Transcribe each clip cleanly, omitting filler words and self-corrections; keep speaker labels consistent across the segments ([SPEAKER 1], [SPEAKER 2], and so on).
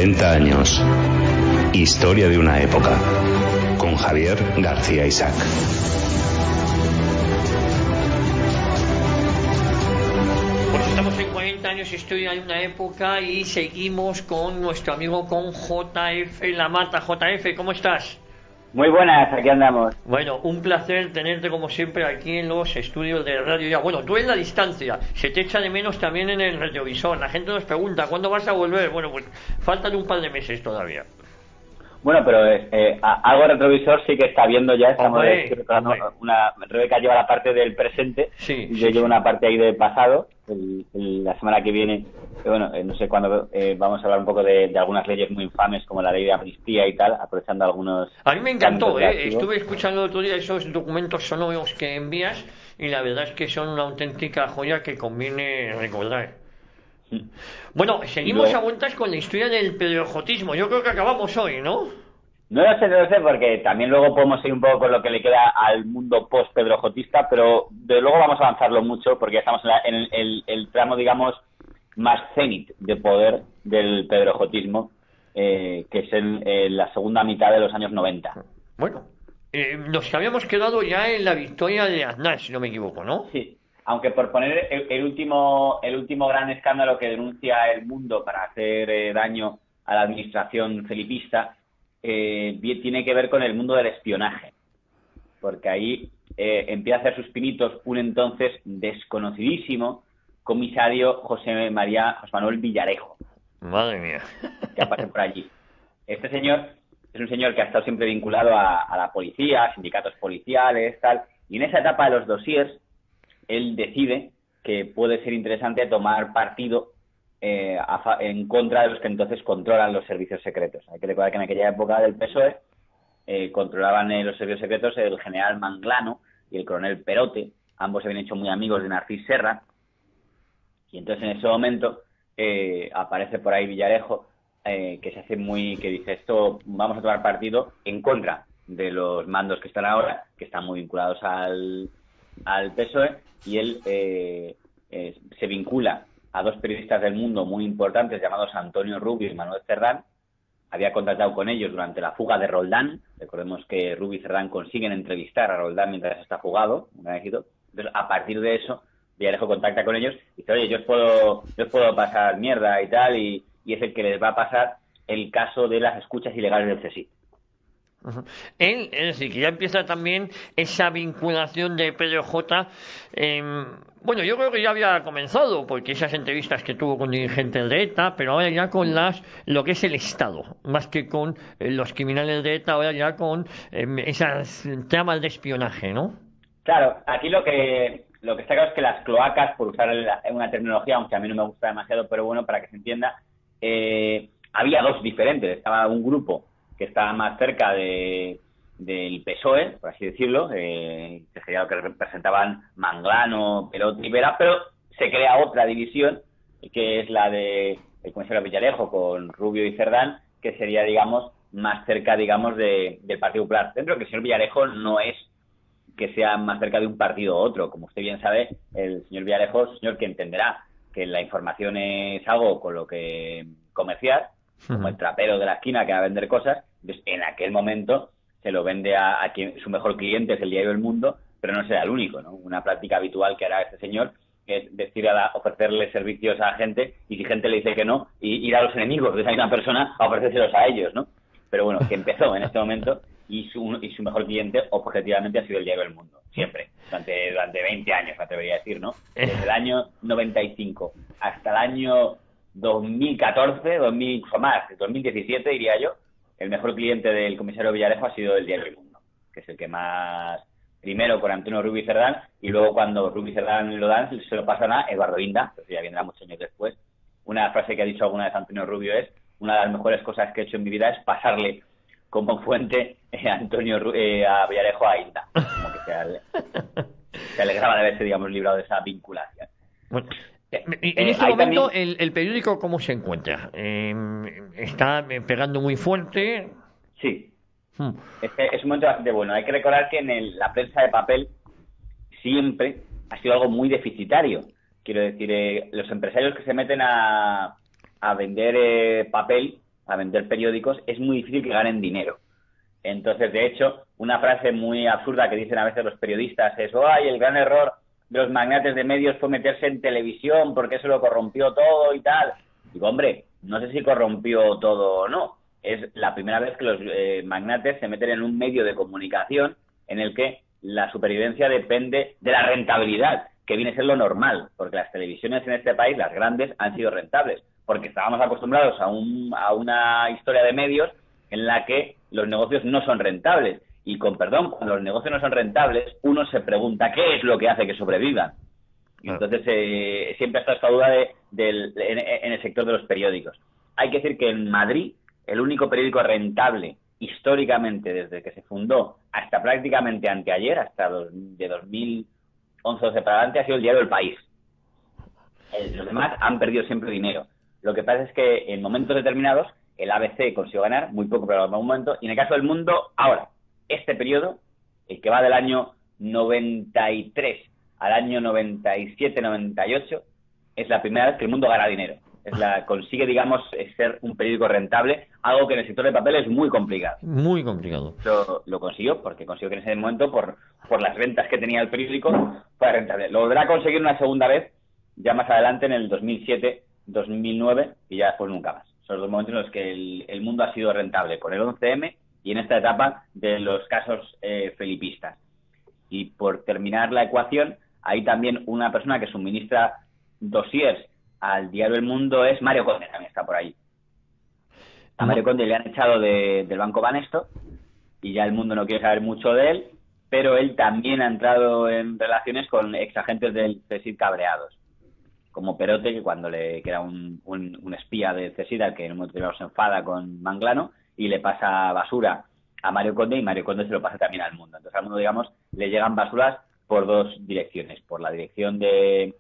[SPEAKER 1] 40 años. Historia de una época. Con Javier García Isaac.
[SPEAKER 2] Pues estamos en 40 años, historia de una época, y seguimos con nuestro amigo, con JF La Mata. JF, ¿cómo estás?
[SPEAKER 3] Muy buenas, aquí andamos.
[SPEAKER 2] Bueno, un placer tenerte como siempre aquí en los estudios de Radio Ya. Bueno, tú en la distancia, se te echa de menos también en el retrovisor. La gente nos pregunta, ¿cuándo vas a volver? Bueno, pues faltan un par de meses todavía.
[SPEAKER 3] Bueno, pero algo retrovisor sí que está viendo ya. Estamos Rebeca lleva la parte del presente,
[SPEAKER 2] sí,
[SPEAKER 3] y yo llevo una parte ahí del pasado. La semana que viene, no sé cuándo, vamos a hablar un poco de algunas leyes muy infames, como la ley de amnistía y tal, aprovechando algunos...
[SPEAKER 2] A mí me encantó, estuve escuchando el otro día esos documentos sonoros que envías, y la verdad es que son una auténtica joya que conviene recordar. Bueno, seguimos a vueltas con la historia del pedrojotismo. Yo creo que acabamos hoy, ¿no?
[SPEAKER 3] No lo sé, porque también luego podemos ir un poco con lo que le queda al mundo post-pedrojotista, pero de luego vamos a avanzarlo mucho, porque ya estamos en el tramo, digamos, más cenit de poder del pedrojotismo, que es en la segunda mitad de los años 90.
[SPEAKER 2] Bueno, nos habíamos quedado ya en la victoria de Aznar, si no me equivoco, ¿no?
[SPEAKER 3] Sí. Aunque por poner el último gran escándalo que denuncia El Mundo para hacer daño a la administración felipista, tiene que ver con el mundo del espionaje. Porque ahí empieza a hacer sus pinitos un entonces desconocidísimo comisario José Manuel Villarejo.
[SPEAKER 2] Madre mía.
[SPEAKER 3] Que aparece por allí. Este señor es un señor que ha estado siempre vinculado a la policía, a sindicatos policiales, tal. Y en esa etapa de los dossiers, él decide que puede ser interesante tomar partido en contra de los que entonces controlan los servicios secretos. Hay que recordar que en aquella época del PSOE controlaban los servicios secretos el general Manglano y el coronel Perote. Ambos se habían hecho muy amigos de Narcís Serra. Y entonces en ese momento aparece por ahí Villarejo, que se hace que dice, esto vamos a tomar partido en contra de los mandos que están ahora, que están muy vinculados al PSOE, y él se vincula a dos periodistas del Mundo muy importantes llamados Antonio Rubio y Manuel Cerdán. Había contactado con ellos durante la fuga de Roldán. Recordemos que Rubio y Cerdán consiguen entrevistar a Roldán mientras está fugado, un gran éxito. Entonces, a partir de eso, Villarejo contacta con ellos y dice, oye, yo os puedo pasar mierda y tal, y es el que les va a pasar el caso de las escuchas ilegales del CSIC.
[SPEAKER 2] Él, es decir, que ya empieza también esa vinculación de Pedro J. Bueno, yo creo que ya había comenzado, porque esas entrevistas que tuvo con dirigentes de ETA, pero ahora ya con lo que es el Estado, más que con los criminales de ETA, ahora ya con esas tramas de espionaje, ¿no?
[SPEAKER 3] Claro, aquí lo que está claro es que las cloacas, por usar una terminología, aunque a mí no me gusta demasiado, pero bueno, para que se entienda, había dos diferentes. Estaba un grupo que estaba más cerca del PSOE, por así decirlo, que sería lo que representaban Manglano, Perote y Vera, pero se crea otra división, que es la de el comisario Villarejo con Rubio y Cerdán, que sería, digamos, más cerca, digamos, del Partido Popular. Dentro que el señor Villarejo no es que sea más cerca de un partido u otro. Como usted bien sabe, el señor Villarejo es un señor que entenderá que la información es algo con lo que comerciar, como el trapero de la esquina que va a vender cosas. Entonces, en aquel momento se lo vende a quien su mejor cliente es el diario El Mundo, pero no será el único, ¿no? Una práctica habitual que hará este señor es decir, ofrecerle servicios a gente, y si gente le dice que no, ir a los enemigos de esa misma persona a ofrecérselos a ellos, ¿no? Pero bueno, que empezó en este momento, y su mejor cliente objetivamente ha sido el diario El Mundo, siempre, durante 20 años, me atrevería a decir, ¿no? Desde el año 95 hasta el año 2014, incluso más, 2017 diría yo, el mejor cliente del comisario Villarejo ha sido el diario El Mundo, que es el que más, primero con Antonio Rubio y Cerdán, y luego cuando Rubio y Cerdán lo dan, se lo pasan a Eduardo Inda, que ya vendrá muchos años después. Una frase que ha dicho alguna vez Antonio Rubio es, una de las mejores cosas que he hecho en mi vida es pasarle como fuente a Villarejo a Inda, como que se alegraba de haberse, digamos, librado de esa vinculación.
[SPEAKER 2] Bueno. En este momento, también... el periódico, ¿cómo se encuentra? ¿Está pegando muy fuerte?
[SPEAKER 3] Sí. Es un momento bastante bueno. Hay que recordar que la prensa de papel siempre ha sido algo muy deficitario. Quiero decir, los empresarios que se meten a vender papel, a vender periódicos, es muy difícil que ganen dinero. Entonces, de hecho, una frase muy absurda que dicen a veces los periodistas es: ¡ay, el gran error de los magnates de medios fue meterse en televisión porque eso lo corrompió todo y tal! Digo, hombre, no sé si corrompió todo o no. Es la primera vez que los magnates se meten en un medio de comunicación en el que la supervivencia depende de la rentabilidad, que viene a ser lo normal, porque las televisiones en este país, las grandes, han sido rentables, porque estábamos acostumbrados a una historia de medios en la que los negocios no son rentables. Y con perdón, cuando los negocios no son rentables, uno se pregunta qué es lo que hace que sobrevivan. Y entonces siempre está esta duda en el sector de los periódicos. Hay que decir que en Madrid el único periódico rentable históricamente desde que se fundó hasta prácticamente anteayer, hasta de 2011 para adelante, ha sido el diario El País. Los demás han perdido siempre dinero. Lo que pasa es que en momentos determinados el ABC consiguió ganar, muy poco, pero en algún momento, y en el caso del Mundo, ahora, este periodo, el que va del año 93 al año 97-98, es la primera vez que el Mundo gana dinero. Consigue, digamos, ser un periódico rentable, algo que en el sector de papel es muy complicado.
[SPEAKER 2] Muy complicado.
[SPEAKER 3] Lo consiguió, porque consiguió que en ese momento, por las ventas que tenía el periódico, fuera rentable. Lo volverá a conseguir una segunda vez, ya más adelante, en el 2007, 2009, y ya después nunca más. Son los dos momentos en los que el Mundo ha sido rentable, con el 11M y en esta etapa de los casos felipistas. Y por terminar la ecuación, hay también una persona que suministra dossiers al diario El Mundo, es Mario Conde, también está por ahí. A Mario Conde le han echado del Banco Banesto y ya El Mundo no quiere saber mucho de él, pero él también ha entrado en relaciones con exagentes del CSIC cabreados, como Perote, que era un espía del CSIC, al que en un momento determinado se enfada con Manglano y le pasa basura a Mario Conde, y Mario Conde se lo pasa también al Mundo. Entonces al Mundo, digamos, le llegan basuras por dos direcciones: por la dirección de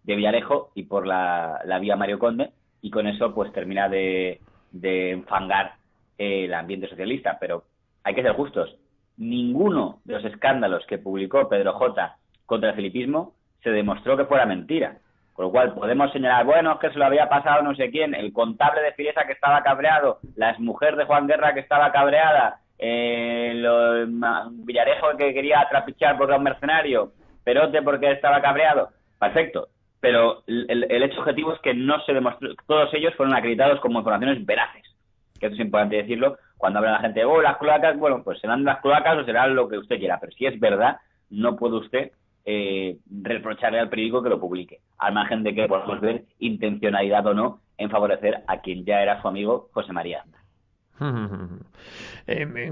[SPEAKER 3] Villarejo y por la vía Mario Conde, y con eso pues termina de enfangar el ambiente socialista. Pero hay que ser justos, ninguno de los escándalos que publicó Pedro J contra el felipismo se demostró que fuera mentira, con lo cual podemos señalar, bueno, es que se lo había pasado no sé quién, el contable de Filesa que estaba cabreado, la exmujer de Juan Guerra que estaba cabreada, Villarejo que quería trapichear porque era un mercenario, Perote porque estaba cabreado. Perfecto, pero el hecho objetivo es que no se demostró, todos ellos fueron acreditados como informaciones veraces, que eso es importante decirlo cuando habla la gente, las cloacas, bueno, pues serán las cloacas o serán lo que usted quiera, pero si es verdad, no puede usted reprocharle al periódico que lo publique, al margen de que podamos ver intencionalidad o no en favorecer a quien ya era su amigo José María Aznar.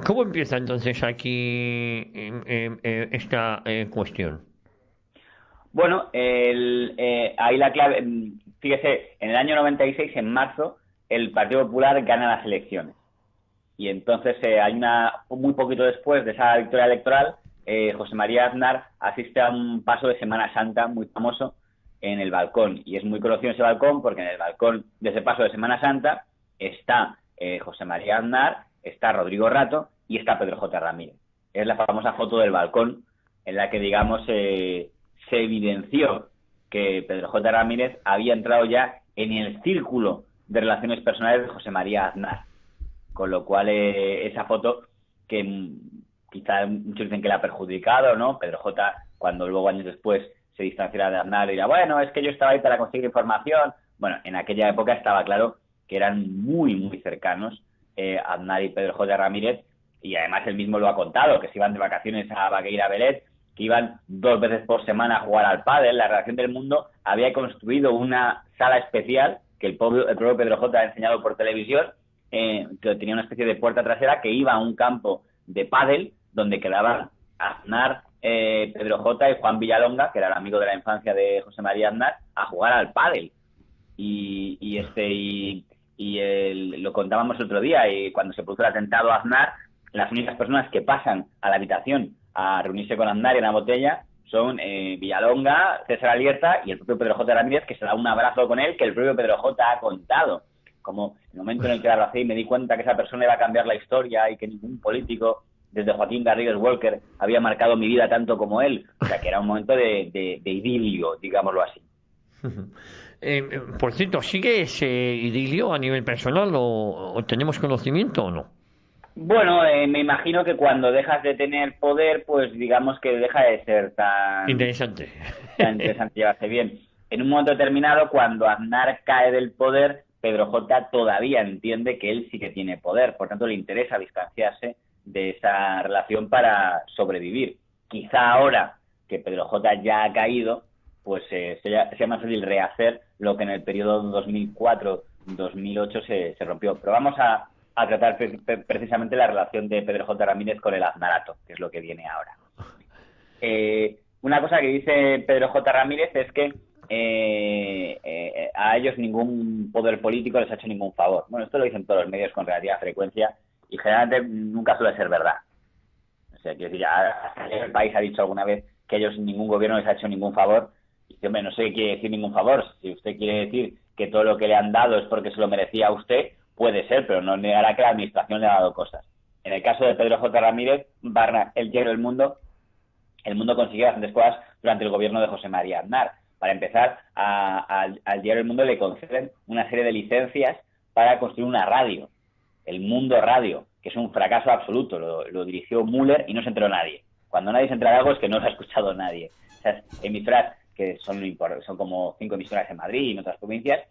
[SPEAKER 2] ¿Cómo empieza entonces aquí esta cuestión?
[SPEAKER 3] Bueno, ahí la clave, fíjese, en el año 96, en marzo, el Partido Popular gana las elecciones. Y entonces hay muy poquito después de esa victoria electoral, José María Aznar asiste a un paso de Semana Santa muy famoso en el balcón. Y es muy conocido ese balcón porque en el balcón de ese paso de Semana Santa está José María Aznar, está Rodrigo Rato y está Pedro J. Ramírez. Es la famosa foto del balcón en la que, digamos, se evidenció que Pedro J. Ramírez había entrado ya en el círculo de relaciones personales de José María Aznar. Con lo cual, esa foto que quizá muchos dicen que la ha perjudicado, ¿no? Pedro J., cuando luego años después se distanciara de Aznar, dirá, bueno, es que yo estaba ahí para conseguir información. Bueno, en aquella época estaba claro que eran muy, muy cercanos Aznar y Pedro J. Ramírez, y además él mismo lo ha contado, que se iban de vacaciones a Baqueira Belet, que iban 2 veces por semana a jugar al pádel. La redacción del Mundo había construido una sala especial que el propio Pedro J. ha enseñado por televisión, que tenía una especie de puerta trasera que iba a un campo de pádel donde quedaban Aznar, Pedro J. y Juan Villalonga, que era el amigo de la infancia de José María Aznar, a jugar al pádel. Lo contábamos el otro día, y cuando se produjo el atentado a Aznar, las únicas personas que pasan a la habitación a reunirse con Aznar y en la botella son Villalonga, César Alierta y el propio Pedro J. Ramírez, que se da un abrazo con él, que el propio Pedro J. ha contado. Como el momento en el que la abracé y me di cuenta que esa persona iba a cambiar la historia y que ningún político, desde Joaquín Garrigues Walker, había marcado mi vida tanto como él. O sea, que era un momento de idilio, digámoslo así.
[SPEAKER 2] Por cierto, ¿sigue ese idilio a nivel personal o tenemos conocimiento o no?
[SPEAKER 3] Bueno, me imagino que cuando dejas de tener poder, pues digamos que deja de ser
[SPEAKER 2] Interesante.
[SPEAKER 3] tan interesante llevarse bien. En un momento determinado, cuando Aznar cae del poder, Pedro J todavía entiende que él sí que tiene poder, por tanto le interesa distanciarse de esa relación para sobrevivir. Quizá ahora que Pedro J ya ha caído, pues sea más fácil rehacer lo que en el periodo 2004-2008 se rompió. Pero vamos a tratar precisamente la relación de Pedro J. Ramírez con el aznarato, que es lo que viene ahora. Una cosa que dice Pedro J. Ramírez es que a ellos ningún poder político les ha hecho ningún favor. Bueno, esto lo dicen todos los medios con relativa frecuencia y generalmente nunca suele ser verdad. O sea, quiero decir, el país ha dicho alguna vez que ellos ningún gobierno les ha hecho ningún favor. Y hombre, no sé qué quiere decir ningún favor. Si usted quiere decir que todo lo que le han dado es porque se lo merecía a usted, puede ser, pero no negará que la administración le ha dado cosas. En el caso de Pedro J. Ramírez, Barna, el diario El Mundo consiguió bastantes cosas durante el gobierno de José María Aznar. Para empezar, al diario El Mundo le conceden una serie de licencias para construir una radio, El Mundo Radio, que es un fracaso absoluto. Lo dirigió Müller y no se enteró nadie. Cuando nadie se entera de algo es que no lo ha escuchado nadie. Esas emisoras, que son como 5 emisoras en Madrid y en otras provincias,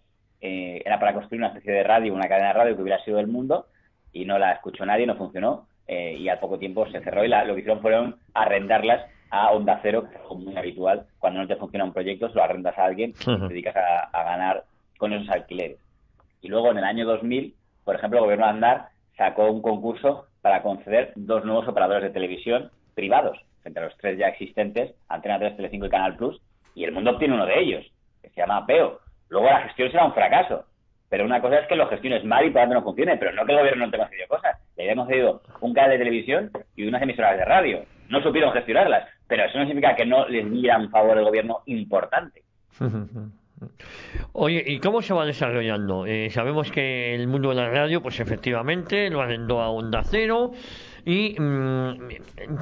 [SPEAKER 3] era para construir una especie de radio, una cadena de radio que hubiera sido El Mundo, y no la escuchó nadie, no funcionó, y al poco tiempo se cerró y lo que hicieron fueron arrendarlas a Onda Cero, que es muy habitual. Cuando no te funciona un proyecto, se lo arrendas a alguien y te dedicas a ganar con esos alquileres. Y luego, en el año 2000, por ejemplo, el gobierno de Aznar sacó un concurso para conceder 2 nuevos operadores de televisión privados, frente a los 3 ya existentes, Antena 3, Telecinco y Canal Plus, y El Mundo obtiene uno de ellos, que se llama Apeo. Luego la gestión será un fracaso, pero una cosa es que lo gestiones mal y por tanto no funcione, pero no que el gobierno no te concedió cosas. Le habíamos cedido un canal de televisión y unas emisoras de radio. No supieron gestionarlas, pero eso no significa que no les diera un favor el gobierno importante.
[SPEAKER 2] Oye, ¿y cómo se va desarrollando? Sabemos que el mundo de la radio, pues efectivamente, lo arrendó a Onda Cero. Y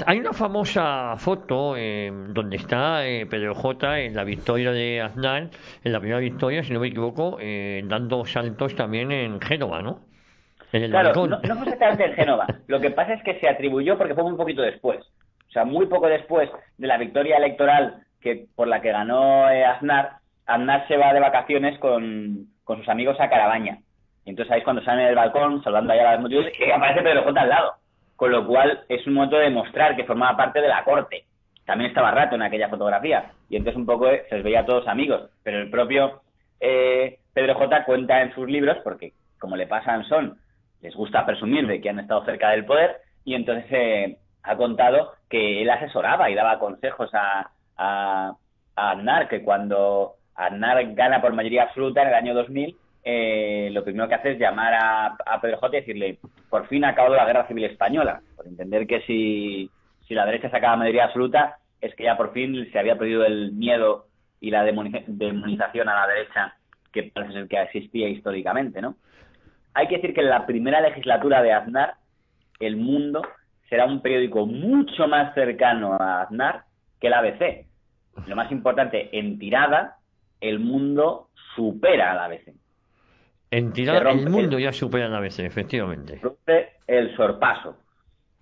[SPEAKER 2] hay una famosa foto donde está Pedro J en la victoria de Aznar, en la primera victoria, si no me equivoco, dando saltos también en Génova, ¿no? En el
[SPEAKER 3] balcón. No fue exactamente en Génova. Lo que pasa es que se atribuyó porque fue muy poquito después. O sea, muy poco después de la victoria electoral por la que ganó Aznar, Aznar se va de vacaciones con sus amigos a Carabaña. Y entonces ahí es cuando salen del balcón, saludando allá a las multitudes, y aparece Pedro J al lado. Con lo cual es un momento de demostrar que formaba parte de la corte. También estaba Rato en aquella fotografía. Y entonces un poco se les veía a todos amigos. Pero el propio Pedro J cuenta en sus libros, porque como le pasa a Ansón, les gusta presumir de que han estado cerca del poder, y entonces ha contado que él asesoraba y daba consejos a Aznar, que cuando Aznar gana por mayoría absoluta en el año 2000, lo primero que hace es llamar a Pedro J y decirle: por fin ha acabado la Guerra Civil Española, por entender que si la derecha sacaba mayoría absoluta es que ya por fin se había perdido el miedo y la demonización a la derecha que parece ser que existía históricamente, ¿no? Hay que decir que en la primera legislatura de Aznar, El Mundo será un periódico mucho más cercano a Aznar que el ABC. Lo más importante, en tirada, El Mundo supera al ABC.
[SPEAKER 2] En tirada, El Mundo ya supera al ABC, efectivamente.
[SPEAKER 3] El sorpaso.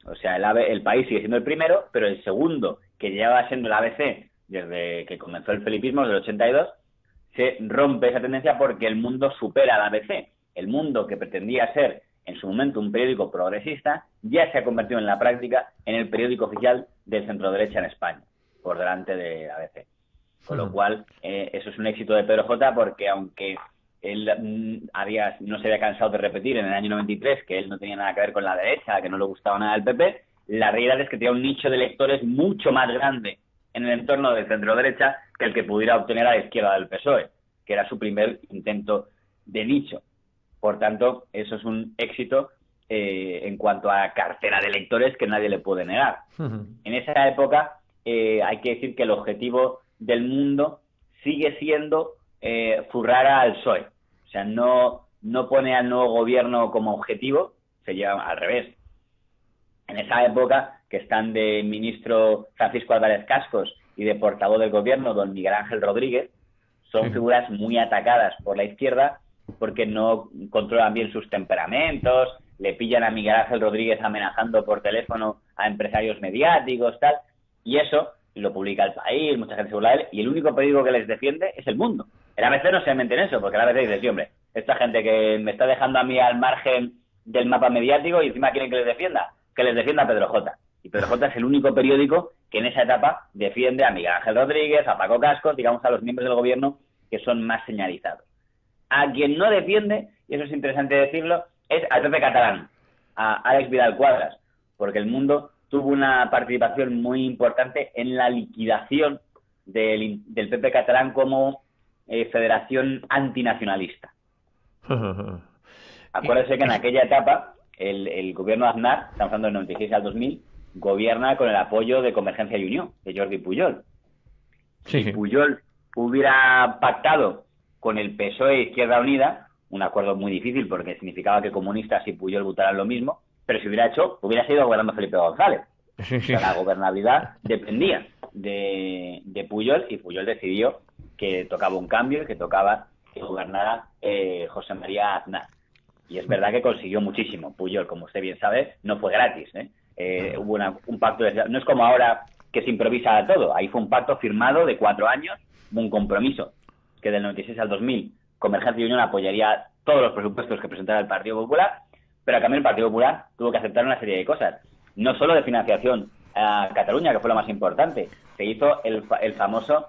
[SPEAKER 3] O sea, el país sigue siendo el primero, pero el segundo, que lleva siendo el ABC desde que comenzó el felipismo, desde el 82, se rompe esa tendencia porque El Mundo supera al ABC. El Mundo, que pretendía ser en su momento un periódico progresista, ya se ha convertido en la práctica en el periódico oficial del centro-derecha en España, por delante de ABC. Con lo cual, eso es un éxito de Pedro J, porque aunque él no se había cansado de repetir en el año 93 que él no tenía nada que ver con la derecha, que no le gustaba nada el PP, la realidad es que tenía un nicho de lectores mucho más grande en el entorno del centro-derecha que el que pudiera obtener a la izquierda del PSOE, que era su primer intento de nicho. Por tanto, eso es un éxito en cuanto a cartera de lectores que nadie le puede negar. En esa época hay que decir que el objetivo del Mundo sigue siendo zurrar al PSOE. O sea, no pone al nuevo gobierno como objetivo, se lleva al revés. En esa época, que están de ministro Francisco Álvarez Cascos y de portavoz del gobierno don Miguel Ángel Rodríguez, son figuras muy atacadas por la izquierda porque no controlan bien sus temperamentos, le pillan a Miguel Ángel Rodríguez amenazando por teléfono a empresarios mediáticos, tal, y eso lo publica El País, mucha gente se burla de él, y el único periódico que les defiende es El Mundo. El ABC no se mete en eso, porque el ABC dice, sí, hombre, esta gente que me está dejando a mí al margen del mapa mediático y encima quieren que les defienda Pedro J. Y Pedro J es el único periódico que en esa etapa defiende a Miguel Ángel Rodríguez, a Paco Cascos, digamos a los miembros del gobierno que son más señalizados. A quien no defiende, y eso es interesante decirlo, es al PP catalán, a Àlex Vidal Quadras, porque El Mundo tuvo una participación muy importante en la liquidación del PP catalán como federación antinacionalista. Acuérdense que en aquella etapa el gobierno de Aznar, estamos hablando del 96 al 2000, gobierna con el apoyo de Convergencia y Unió, de Jordi Pujol.
[SPEAKER 2] Sí.
[SPEAKER 3] Si Pujol hubiera pactado con el PSOE e Izquierda Unida, un acuerdo muy difícil porque significaba que comunistas y Pujol votaran lo mismo, pero si hubiera hecho, hubiera sido gobernando Felipe González.
[SPEAKER 2] Sí.
[SPEAKER 3] O sea, la gobernabilidad dependía de Pujol, y Pujol decidió que tocaba un cambio y que tocaba que gobernara José María Aznar. Y es verdad que consiguió muchísimo. Pujol, como usted bien sabe, no fue gratis, hubo un pacto, no es como ahora que se improvisa todo. Ahí fue un pacto firmado de 4 años, un compromiso que del 96 al 2000 Convergencia y Unión apoyaría todos los presupuestos que presentara el Partido Popular, pero a cambio el Partido Popular tuvo que aceptar una serie de cosas, no solo de financiación a Cataluña, que fue lo más importante. Se hizo el famoso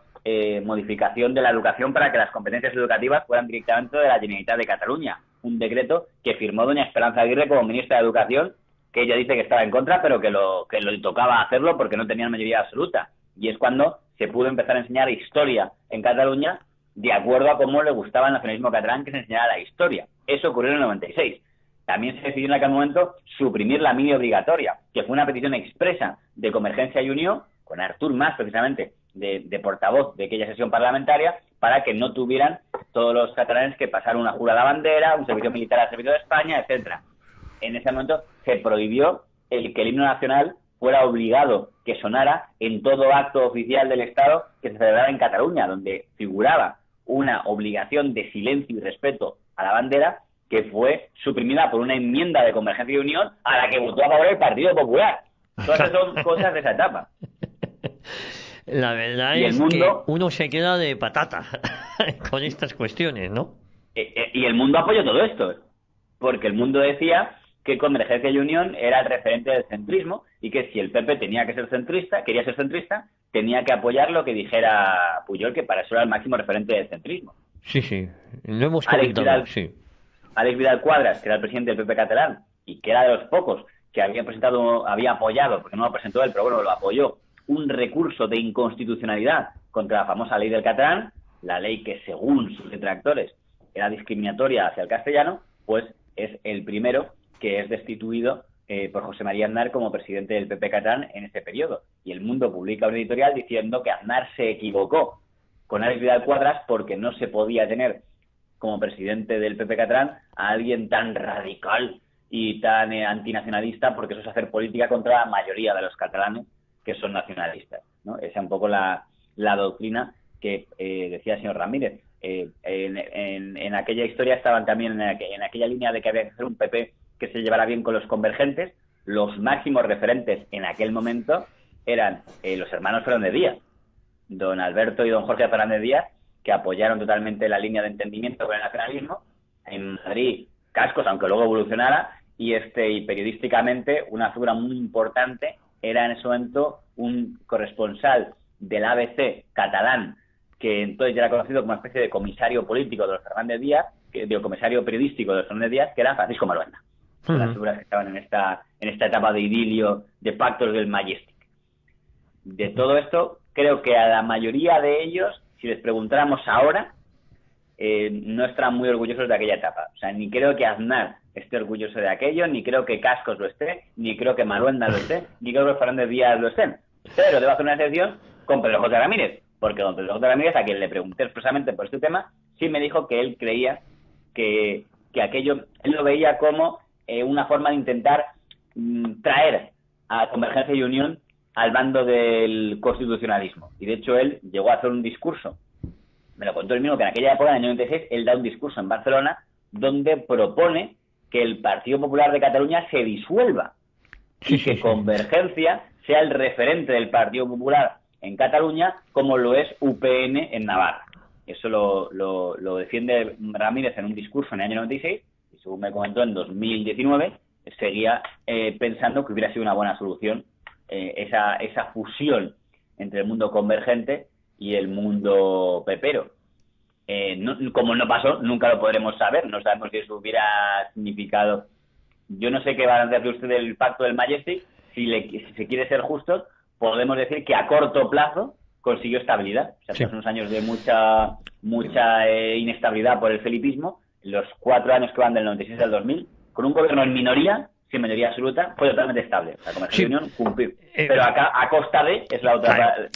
[SPEAKER 3] modificación de la educación para que las competencias educativas fueran directamente de la Generalitat de Cataluña, un decreto que firmó doña Esperanza Aguirre como ministra de Educación, que ella dice que estaba en contra, pero que lo tocaba hacerlo porque no tenían mayoría absoluta. Y es cuando se pudo empezar a enseñar historia en Cataluña de acuerdo a cómo le gustaba al nacionalismo catalán que se enseñara la historia. Eso ocurrió en el 96. También se decidió en aquel momento suprimir la mili obligatoria, que fue una petición expresa de Convergencia y Unió, con Artur Mas precisamente de portavoz de aquella sesión parlamentaria, para que no tuvieran todos los catalanes que pasar una jura a la bandera, un servicio militar al servicio de España, etcétera. En ese momento se prohibió que el himno nacional fuera obligado que sonara en todo acto oficial del Estado que se celebrara en Cataluña, donde figuraba una obligación de silencio y respeto a la bandera que fue suprimida por una enmienda de Convergencia y Unión a la que votó a favor el Partido Popular. Todas son cosas de esa etapa.
[SPEAKER 2] La verdad es que uno se queda de patata con estas cuestiones, ¿no?
[SPEAKER 3] Y El Mundo apoyó todo esto, porque El Mundo decía que Convergencia y Unión era el referente del centrismo y que si el PP quería ser centrista, tenía que apoyar lo que dijera Pujol, que para eso era el máximo referente del centrismo.
[SPEAKER 2] Sí, lo hemos comentado, sí.
[SPEAKER 3] Àlex Vidal Quadras, que era el presidente del PP catalán y que era de los pocos que había apoyado, porque no lo presentó él, pero bueno, lo apoyó, un recurso de inconstitucionalidad contra la famosa ley del catalán, la ley que según sus detractores era discriminatoria hacia el castellano, pues es el primero que es destituido por José María Aznar como presidente del PP catalán en ese periodo. Y El Mundo publica un editorial diciendo que Aznar se equivocó con Àlex Vidal Quadras porque no se podía tener como presidente del PP catalán a alguien tan radical y tan antinacionalista, porque eso es hacer política contra la mayoría de los catalanes que son nacionalistas, ¿no? Esa es un poco la doctrina que decía el señor Ramírez. En aquella historia estaban también en aquella línea de que había que ser un PP que se llevara bien con los convergentes. Los máximos referentes en aquel momento eran los hermanos Fernández Díaz, don Alberto y don Jorge Fernández Díaz, que apoyaron totalmente la línea de entendimiento con el nacionalismo. En Madrid, Cascos, aunque luego evolucionara, y periodísticamente una figura muy importante era en ese momento un corresponsal del ABC catalán, que entonces ya era conocido como una especie de comisario político de los Fernández Díaz, comisario periodístico de los Fernández Díaz, que era Francisco Maluenda. Las figuras que estaban en esta etapa de idilio, de pactos del Majestic. De todo esto, creo que a la mayoría de ellos, si les preguntáramos ahora, no están muy orgullosos de aquella etapa. O sea, ni creo que Aznar esté orgulloso de aquello, ni creo que Cascos lo esté, ni creo que Maluenda lo esté, ni creo que Fernández Díaz lo estén. Pero debo hacer una excepción con Pedro J. Ramírez, porque don Pedro J. Ramírez, a quien le pregunté expresamente por este tema, sí me dijo que él creía que aquello, él lo veía como una forma de intentar traer a Convergencia y Unión al bando del constitucionalismo. Y de hecho él llegó a hacer un discurso me lo contó él mismo, que en aquella época, en el año 96, él da un discurso en Barcelona donde propone que el Partido Popular de Cataluña se disuelva y que Convergencia sea el referente del Partido Popular en Cataluña, como lo es UPN en Navarra. Eso lo defiende Ramírez en un discurso en el año 96, y según me comentó, en 2019 seguía pensando que hubiera sido una buena solución esa fusión entre el mundo convergente y el mundo pepero. Como no pasó, nunca lo podremos saber, no sabemos si eso hubiera significado. Yo no sé qué van a hacer de usted del pacto del Majestic. Si se quiere ser justos, podemos decir que a corto plazo consiguió estabilidad. O sea, tras unos años de mucha inestabilidad por el felipismo, los 4 años que van del 96 al 2000, con un gobierno en minoría, sin mayoría absoluta, fue totalmente estable. La Convergencia y Unión cumplió. Pero acá, a costa de, es la otra.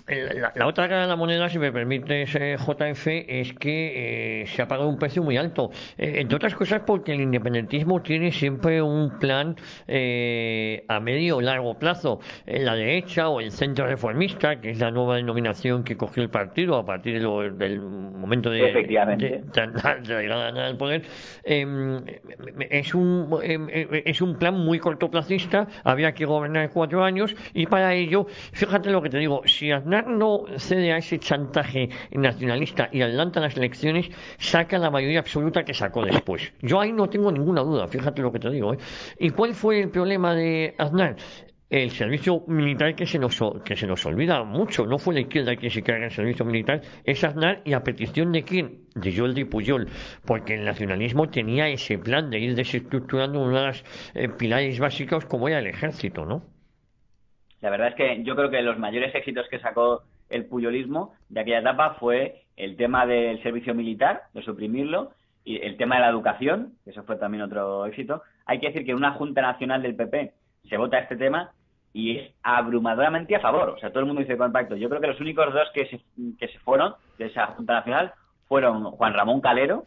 [SPEAKER 2] La otra cara de la moneda, si me permites, JF, es que se ha pagado un precio muy alto. Entre otras cosas porque el independentismo tiene siempre un plan a medio o largo plazo. La derecha o el centro reformista, que es la nueva denominación que cogió el partido a partir del momento de la llegada al poder, es un plan muy cortoplacista. Había que gobernar 4 años y para ello, fíjate lo que te digo, si Aznar no cede a ese chantaje nacionalista y adelanta las elecciones, saca la mayoría absoluta que sacó después. Yo ahí no tengo ninguna duda, fíjate lo que te digo. ¿Y cuál fue el problema de Aznar? El servicio militar que se nos olvida mucho. No fue la izquierda quien se carga el servicio militar, es Aznar, y a petición de quién, de Jordi Pujol, porque el nacionalismo tenía ese plan de ir desestructurando uno de los pilares básicos como era el ejército, ¿no?
[SPEAKER 3] La verdad es que yo creo que los mayores éxitos que sacó el puyolismo de aquella etapa fue el tema del servicio militar, de suprimirlo, y el tema de la educación, que eso fue también otro éxito. Hay que decir que en una Junta Nacional del PP se vota este tema y es abrumadoramente a favor. O sea, todo el mundo dice con el pacto. Yo creo que los únicos dos que se fueron de esa Junta Nacional fueron Juan Ramón Calero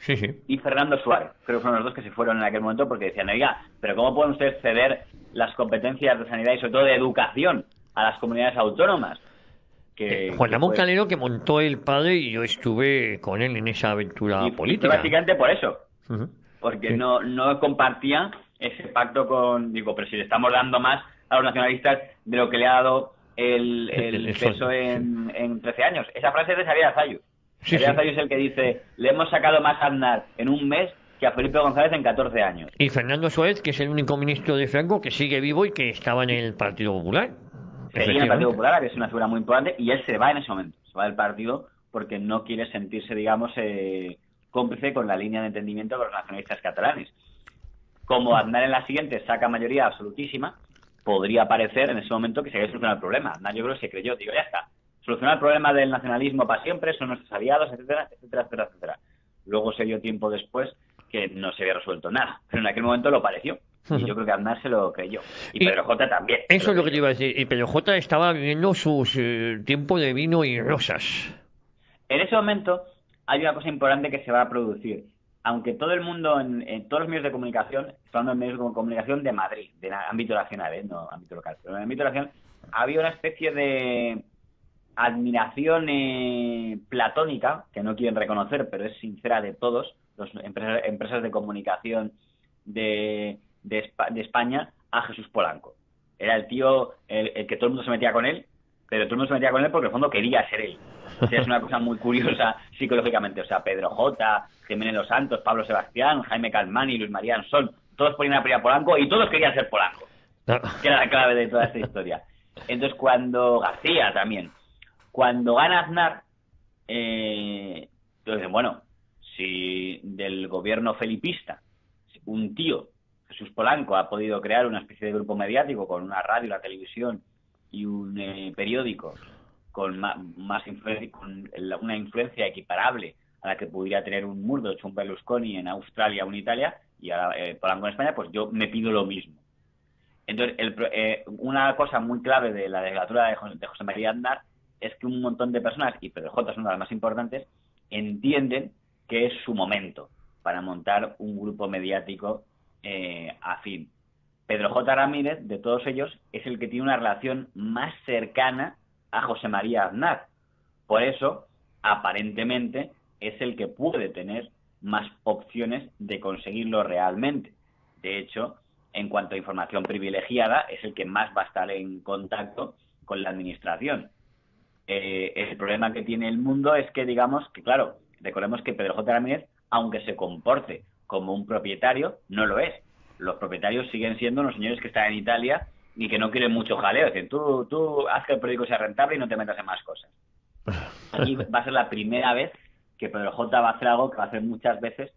[SPEAKER 3] y Fernando Suárez. Creo que fueron los dos que se fueron en aquel momento porque decían, oiga, pero ¿cómo pueden ustedes ceder las competencias de sanidad y sobre todo de educación a las comunidades autónomas?
[SPEAKER 2] Juan Ramón Calero, que montó el padre, y yo estuve con él en esa aventura política.
[SPEAKER 3] Básicamente por eso, porque no compartía ese pacto pero si le estamos dando más a los nacionalistas de lo que le ha dado el peso en 13 años. Esa frase es de Xavier Arzalluz. Xavier Arzalluz es el que dice, le hemos sacado más a Aznar en un mes que a Felipe González en 14 años.
[SPEAKER 2] Y Fernando Suárez, que es el único ministro de Franco que sigue vivo y que estaba en el Partido Popular.
[SPEAKER 3] Seguía en el Partido Popular, que es una figura muy importante, y él se va en ese momento. Se va del partido porque no quiere sentirse, digamos, cómplice con la línea de entendimiento con los nacionalistas catalanes. Como Aznar en la siguiente saca mayoría absolutísima, podría parecer en ese momento que se había solucionado el problema. Aznar, yo creo que se creyó, digo, ya está. Solucionar el problema del nacionalismo para siempre, son nuestros aliados, etcétera, etcétera, etcétera, etcétera. Luego se dio tiempo después que no se había resuelto nada, pero en aquel momento lo pareció. Y yo creo que Aznar se lo creyó. Y Pedro J también.
[SPEAKER 2] Eso es lo que te iba a decir. Y Pedro J estaba viviendo sus tiempos de vino y rosas.
[SPEAKER 3] En ese momento hay una cosa importante que se va a producir. Aunque todo el mundo, en todos los medios de comunicación, estoy hablando de medios de comunicación de Madrid, de ámbito nacional, no ámbito local, pero en el ámbito nacional había una especie de admiración platónica, que no quieren reconocer, pero es sincera de todos, las empresas de comunicación de España, a Jesús Polanco. Era el tío, el que todo el mundo se metía con él, pero todo el mundo se metía con él porque en el fondo quería ser él. O sea, es una cosa muy curiosa psicológicamente. O sea, Pedro J, Jiménez Los Santos, Pablo Sebastián, Jaime Calmani, Luis María Ansón, todos ponían a pedir a Polanco y todos querían ser Polanco, que era la clave de toda esta historia. Entonces, García también, cuando gana Aznar, entonces, bueno, si del gobierno felipista un tío, Jesús Polanco, ha podido crear una especie de grupo mediático con una radio, la televisión y un periódico con más influencia, con una influencia equiparable a la que pudiera tener un Murdoch, un Berlusconi en Australia o en Italia, y ahora Polanco en España, pues yo me pido lo mismo. Entonces, una cosa muy clave de la legislatura de José María Aznar es que un montón de personas, y Pedro J es una de las más importantes, entienden que es su momento para montar un grupo mediático afín. Pedro J. Ramírez, de todos ellos, es el que tiene una relación más cercana a José María Aznar. Por eso, aparentemente, es el que puede tener más opciones de conseguirlo realmente. De hecho, en cuanto a información privilegiada, es el que más va a estar en contacto con la administración. El problema que tiene el mundo es que, digamos, que claro, recordemos que Pedro J. Ramírez, aunque se comporte como un propietario, no lo es. Los propietarios siguen siendo los señores que están en Italia y que no quieren mucho jaleo. Dicen, tú haz que el periódico sea rentable y no te metas en más cosas. Aquí va a ser la primera vez que Pedro J. va a hacer algo que va a hacer muchas veces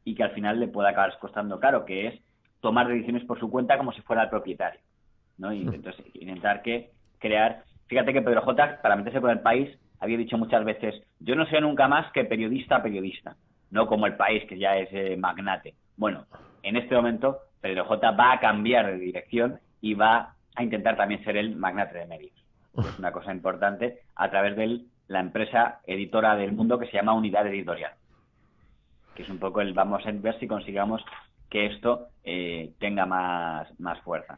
[SPEAKER 3] y que al final le puede acabar costando caro, que es tomar decisiones por su cuenta como si fuera el propietario, ¿no? Y entonces intentar crear... Fíjate que Pedro J., para meterse con el país, había dicho muchas veces, yo no soy nunca más que periodista, no como el país, que ya es magnate. Bueno, en este momento Pedro J. va a cambiar de dirección y va a intentar también ser el magnate de medios. Es una cosa importante a través de la empresa editora del mundo que se llama Unidad Editorial, que es un poco vamos a ver si consigamos que esto tenga más fuerza.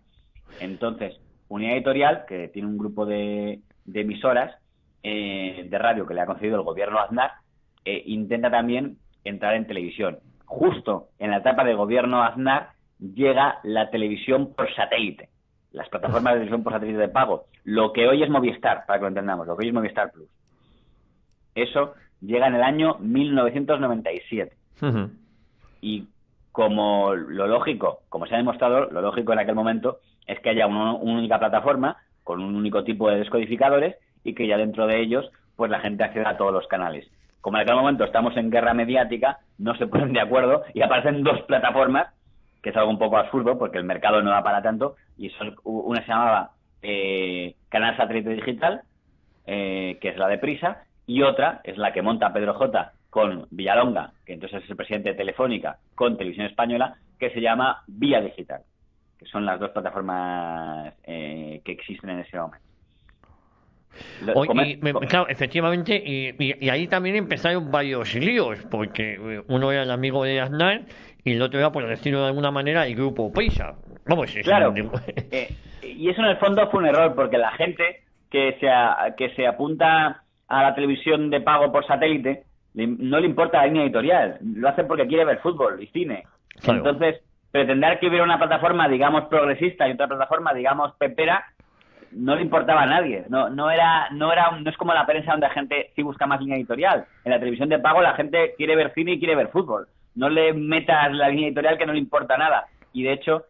[SPEAKER 3] Entonces, Unidad Editorial, que tiene un grupo de emisoras de radio que le ha concedido el gobierno Aznar, intenta también entrar en televisión. Justo en la etapa del gobierno Aznar llega la televisión por satélite, las plataformas de televisión por satélite de pago, lo que hoy es Movistar, para que lo entendamos, lo que hoy es Movistar Plus. Eso llega en el año 1997. Uh-huh. Y como lo lógico, como se ha demostrado, lo lógico en aquel momento es que haya una única plataforma con un único tipo de descodificadores y que ya dentro de ellos pues la gente acceda a todos los canales. Como en aquel momento estamos en guerra mediática, no se ponen de acuerdo y aparecen dos plataformas, que es algo un poco absurdo porque el mercado no da para tanto, y una se llamaba Canal Satélite Digital, que es la de Prisa, y otra es la que monta Pedro J. con Villalonga, que entonces es el presidente de Telefónica, con Televisión Española, que se llama Vía Digital, que son las dos plataformas que existen en ese momento.
[SPEAKER 2] Claro, efectivamente, y ahí también empezaron varios líos, porque uno era el amigo de Aznar y el otro era, por decirlo de alguna manera, el grupo Prisa. Vamos,
[SPEAKER 3] claro, y eso en el fondo fue un error, porque la gente que se apunta a la televisión de pago por satélite no le importa la línea editorial, lo hace porque quiere ver fútbol y cine. Claro. Entonces, pretender que hubiera una plataforma, digamos, progresista y otra plataforma, digamos, pepera, no le importaba a nadie. No es como la prensa donde la gente sí busca más línea editorial. En la televisión de pago la gente quiere ver cine y quiere ver fútbol. No le metas la línea editorial, que no le importa nada. Y de hecho,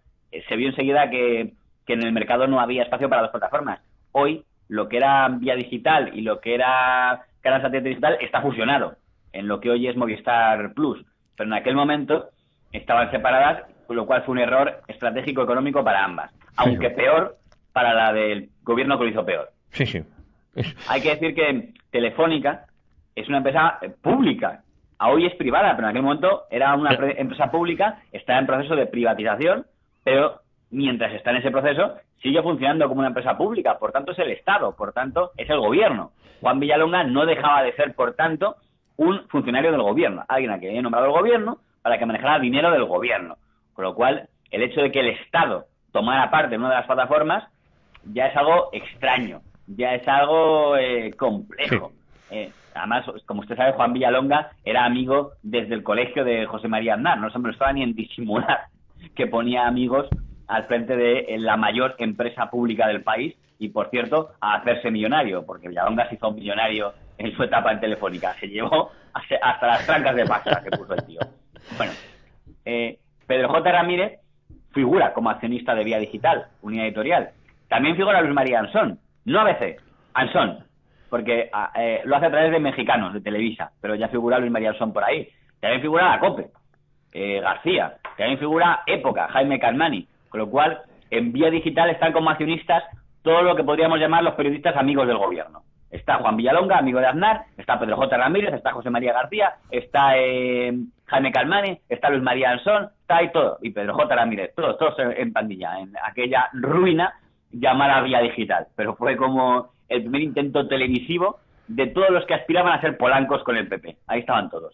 [SPEAKER 3] se vio enseguida que en el mercado no había espacio para dos plataformas. Hoy, lo que era Vía Digital y lo que era Canal Satélite Digital está fusionado en lo que hoy es Movistar Plus. Pero en aquel momento estaban separadas, con lo cual fue un error estratégico económico para ambas. Aunque sí, peor para la del gobierno, que lo hizo peor.
[SPEAKER 2] Sí, sí.
[SPEAKER 3] Hay que decir que Telefónica es una empresa pública. Hoy es privada, pero en aquel momento era una empresa pública, está en proceso de privatización, pero mientras está en ese proceso sigue funcionando como una empresa pública. Por tanto, es el Estado, por tanto, es el gobierno. Juan Villalonga no dejaba de ser, por tanto, un funcionario del gobierno, alguien a quien había nombrado el gobierno para que manejara dinero del gobierno. Con lo cual, el hecho de que el Estado tomara parte en una de las plataformas ya es algo extraño, ya es algo complejo. Además, como usted sabe, Juan Villalonga era amigo desde el colegio de José María Aznar, no se molestaba ni en disimular que ponía amigos al frente de la mayor empresa pública del país y, por cierto, a hacerse millonario, porque Villalonga se hizo millonario en su etapa en Telefónica, se llevó hasta las trancas de pasta que puso el tío. Bueno, Pedro J. Ramírez figura como accionista de Vía Digital, Unidad Editorial. También figura Luis María Ansón, no ABC, Ansón, porque lo hace a través de Mexicanos, de Televisa, pero ya figura Luis María Ansón por ahí. También figura la COPE, García, también figura Época, Jaime Calmani, con lo cual en Vía Digital están como accionistas todo lo que podríamos llamar los periodistas amigos del gobierno. Está Juan Villalonga, amigo de Aznar, está Pedro J. Ramírez, está José María García, está Jaime Calmani, está Luis María Ansón, está ahí todo, y Pedro J. Ramírez, todos en pandilla, en aquella ruina llamada Vía Digital. Pero fue como el primer intento televisivo de todos los que aspiraban a ser polancos con el PP. Ahí estaban todos.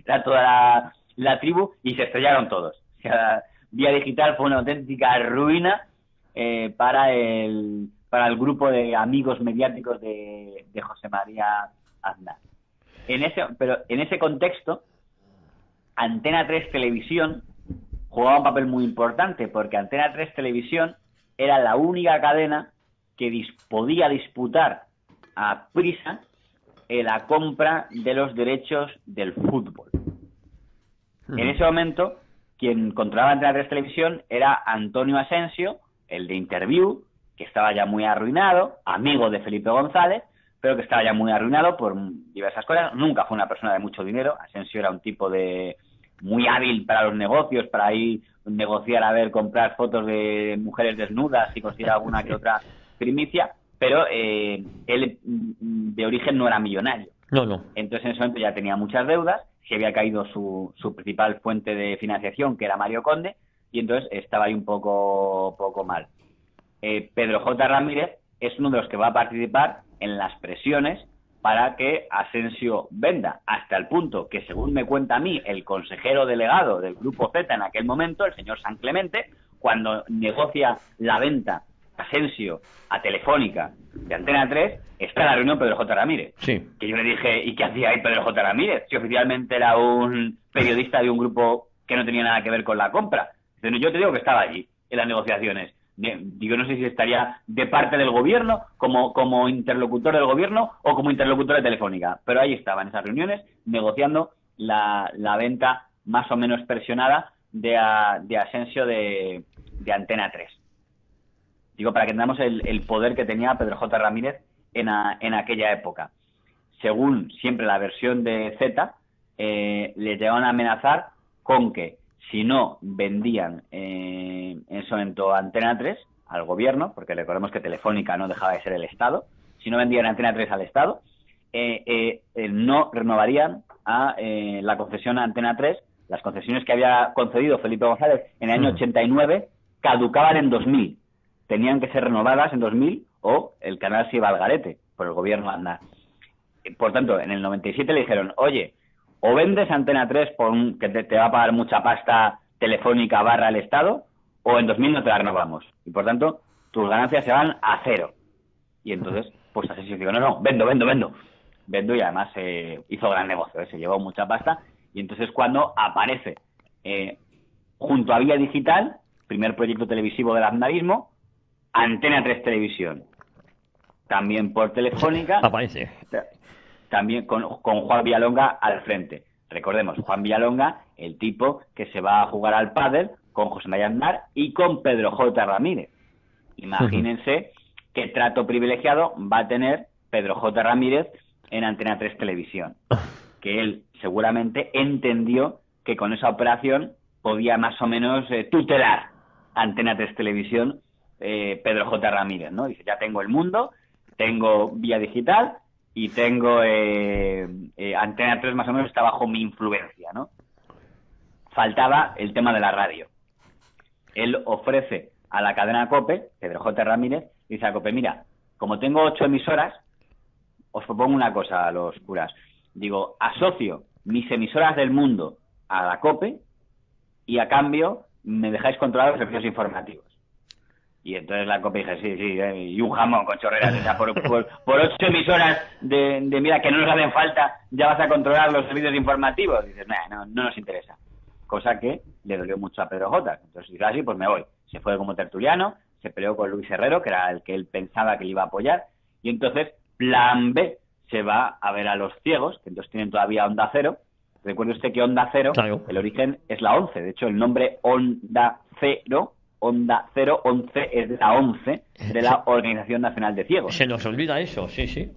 [SPEAKER 3] Era toda la tribu y se estrellaron todos. O sea, Vía Digital fue una auténtica ruina para el grupo de amigos mediáticos de José María Aznar. Pero en ese contexto, Antena 3 Televisión jugaba un papel muy importante, porque Antena 3 Televisión era la única cadena que podía disputar a Prisa la compra de los derechos del fútbol. En ese momento, quien controlaba Antena 3 Televisión era Antonio Asensio, el de Interview, que estaba ya muy arruinado, amigo de Felipe González, pero que estaba ya muy arruinado por diversas cosas. Nunca fue una persona de mucho dinero. Asensio era un tipo muy hábil para los negocios, para ir negociar, comprar fotos de mujeres desnudas y conseguir alguna que otra primicia, pero él de origen no era millonario.
[SPEAKER 2] No.
[SPEAKER 3] Entonces en ese momento ya tenía muchas deudas, se había caído su principal fuente de financiación, que era Mario Conde, y entonces estaba ahí un poco mal. Pedro J. Ramírez es uno de los que va a participar en las presiones para que Asensio venda, hasta el punto que, según me cuenta a mí, el consejero delegado del Grupo Z en aquel momento, el señor San Clemente, cuando negocia la venta Asensio a Telefónica de Antena 3, está en la reunión Pedro J. Ramírez.
[SPEAKER 2] Sí.
[SPEAKER 3] Que yo le dije, ¿y qué hacía ahí Pedro J. Ramírez? Si oficialmente era un periodista de un grupo que no tenía nada que ver con la compra. Entonces, yo te digo que estaba allí, en las negociaciones. Digo, no sé si estaría de parte del gobierno, como interlocutor del gobierno o como interlocutor de Telefónica. Pero ahí estaba, en esas reuniones, negociando la venta más o menos presionada de Asensio de Antena 3. Digo, para que tengamos el poder que tenía Pedro J. Ramírez en aquella época. Según siempre la versión de Z, le llegaban a amenazar con que si no vendían en ese momento Antena 3 al gobierno, porque recordemos que Telefónica no dejaba de ser el Estado, si no vendían Antena 3 al Estado, no renovarían la concesión a Antena 3. Las concesiones que había concedido Felipe González en el año 89 caducaban en 2000. Tenían que ser renovadas en 2000 o el canal se iba al garete por el gobierno Aznar. Por tanto, en el 97 le dijeron, oye, o vendes Antena 3 que te va a pagar mucha pasta Telefónica / el Estado, o en 2000 no te la renovamos. Y por tanto, tus ganancias se van a cero. Y entonces, pues Asensio dijo, no, vendo. Vendo, y además hizo gran negocio, se llevó mucha pasta. Y entonces cuando aparece junto a Vía Digital, primer proyecto televisivo del aznarismo, Antena 3 Televisión. También por Telefónica.
[SPEAKER 2] Aparece.
[SPEAKER 3] También con Juan Villalonga al frente. Recordemos, Juan Villalonga, el tipo que se va a jugar al pádel con José María Aznar y con Pedro J. Ramírez. Imagínense qué trato privilegiado va a tener Pedro J. Ramírez en Antena 3 Televisión. Que él seguramente entendió que con esa operación podía más o menos tutelar Antena 3 Televisión Pedro J. Ramírez, ¿no? Dice, ya tengo El Mundo, tengo Vía Digital y tengo Antena 3 más o menos está bajo mi influencia, ¿no? Faltaba el tema de la radio. Él ofrece a la cadena COPE, Pedro J. Ramírez, dice a COPE, mira, como tengo 8 emisoras, os propongo una cosa a los curas. Digo, asocio mis emisoras del mundo a la COPE y a cambio me dejáis controlar los servicios informativos. Y entonces la COPE dije, sí, y un jamón con chorreras. O sea, por 8 emisoras de mira, que no nos hacen falta, ya vas a controlar los servicios informativos. Y dices, no nos interesa. Cosa que le dolió mucho a Pedro J. Entonces dice, así, pues me voy. Se fue como tertuliano, se peleó con Luis Herrero, que era el que él pensaba que le iba a apoyar. Y entonces, plan B, se va a ver a Los Ciegos, que entonces tienen todavía Onda Cero. Recuerde usted que Onda Cero, claro, el origen es la 11. De hecho, el nombre Onda Cero, 11, es de la 11 de la Organización Nacional de Ciegos.
[SPEAKER 2] Se nos olvida eso, sí.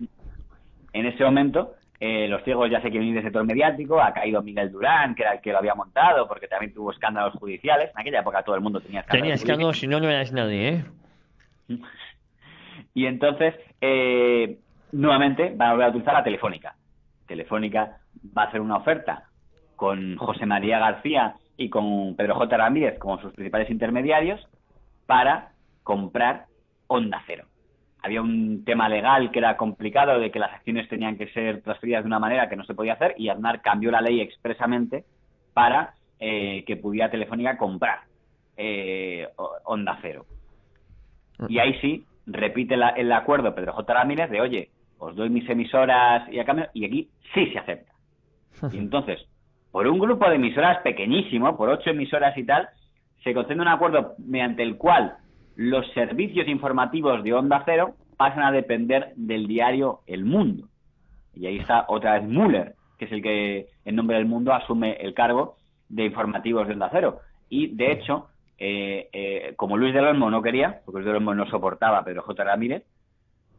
[SPEAKER 3] En ese momento, Los Ciegos ya se quieren ir del sector mediático, ha caído Miguel Durán, que era el que lo había montado, porque también tuvo escándalos judiciales. En aquella época todo el mundo tenía escándalos.
[SPEAKER 2] Tenía escándalos, si no eras nadie, ¿eh?
[SPEAKER 3] Y entonces, nuevamente van a volver a utilizar la Telefónica. Telefónica va a hacer una oferta con José María García y con Pedro J. Ramírez como sus principales intermediarios para comprar Onda Cero. Había un tema legal que era complicado, de que las acciones tenían que ser transferidas de una manera que no se podía hacer, y Aznar cambió la ley expresamente para que pudiera Telefónica comprar Onda Cero. Y ahí sí repite el acuerdo Pedro J. Ramírez de, oye, os doy mis emisoras y a cambio, y aquí sí se acepta. Y entonces, por un grupo de emisoras pequeñísimo, por 8 emisoras y tal, se concede un acuerdo mediante el cual los servicios informativos de Onda Cero pasan a depender del diario El Mundo. Y ahí está otra vez Müller, que es el que en nombre del Mundo asume el cargo de informativos de Onda Cero. Y de hecho, como Luis del Olmo no quería, porque Luis del Olmo no soportaba a Pedro J. Ramírez,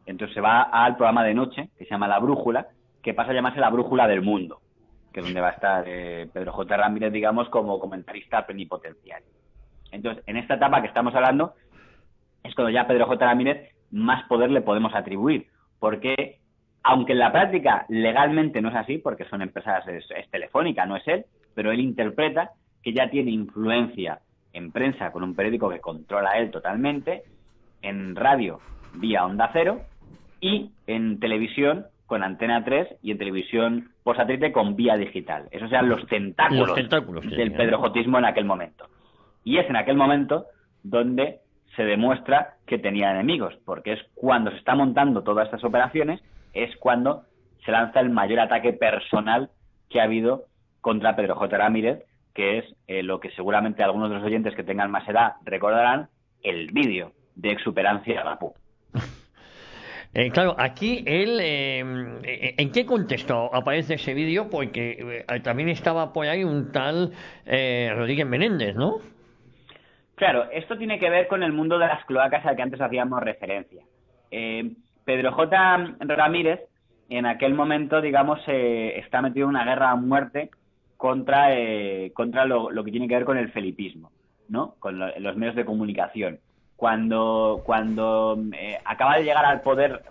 [SPEAKER 3] entonces se va al programa de noche, que se llama La Brújula, que pasa a llamarse La Brújula del Mundo, que es donde va a estar Pedro J. Ramírez, digamos, como comentarista plenipotenciario. Entonces, en esta etapa que estamos hablando, es cuando ya a Pedro J. Ramírez más poder le podemos atribuir, porque aunque en la práctica legalmente no es así, porque son empresas, es Telefónica, no es él, pero él interpreta que ya tiene influencia en prensa con un periódico que controla él totalmente, en radio vía Onda Cero y en televisión con Antena 3 y en televisión por satélite con vía digital. Esos eran los tentáculos del pedrojotismo en aquel momento. Y es en aquel momento donde se demuestra que tenía enemigos, porque es cuando se está montando todas estas operaciones, es cuando se lanza el mayor ataque personal que ha habido contra Pedro J. Ramírez, que es lo que seguramente algunos de los oyentes que tengan más edad recordarán, el vídeo de Exuperancia Rapú.
[SPEAKER 2] Claro, aquí él, ¿en qué contexto aparece ese vídeo? Porque también estaba por ahí un tal Rodríguez Menéndez, ¿no?
[SPEAKER 3] Claro, esto tiene que ver con el mundo de las cloacas al que antes hacíamos referencia. Pedro J. Ramírez, en aquel momento, digamos, está metido en una guerra a muerte contra lo que tiene que ver con el felipismo, ¿no? Con los medios de comunicación. Cuando acaba de llegar al poder